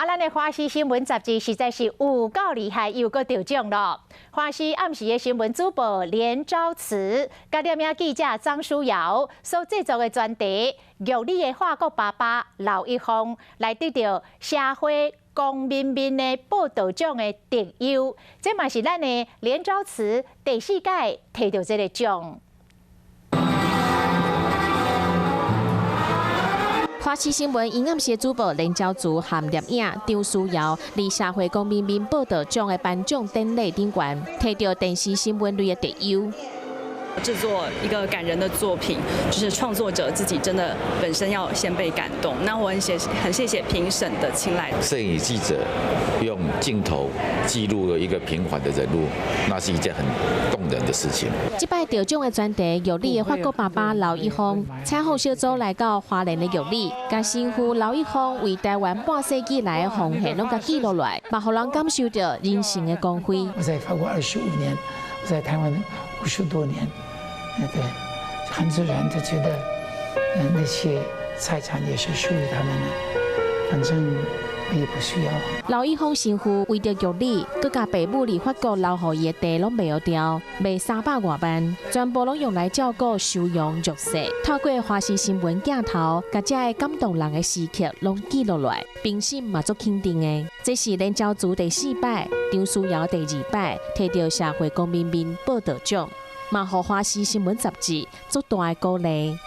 咱的华视新闻杂志实在是有够厉害，又够得奖咯。华视暗时的新闻主播连昭慈，甲点名记者张书瑶所制作的专题《玉里的法国爸爸刘一峰》，来得到社会公民面的报道奖的特优，这嘛是咱的连昭慈第4届摕到这个奖。 华视新闻营暗时主播连昭慈和聂影、张书瑶，伫社会公民面报道奖的颁奖典礼顶悬，摕到电视新闻类的特优。 制作一个感人的作品，就是创作者自己真的本身要先被感动。那我很谢谢评审的青睐。摄影记者用镜头记录了一个平凡的人物，那是一件很动人的事情。这摆得奖的专题《玉里的法国爸爸刘一峰》，采访小组来到花莲的玉里，甲新妇刘一峰为台湾半世纪来的奉献，拢甲记录来，嘛，互人感受到人性的光辉。我在法国25年，我在台湾50多年。 对，很自然的觉得，那些财产也是属于他们的，反正我也不需要。刘一峰媳妇为着玉里，佮甲爸母伫法国留予伊的地拢卖好掉，卖300多万，全部拢用来照顾收容弱势。透过华视新闻镜头，甲这个感动人的时刻拢记录来，评审嘛足肯定的。这是连昭慈第4摆，张书瑶第2摆，摕到社会公民面报道奖。嘛，互华视新闻杂志足大的鼓励。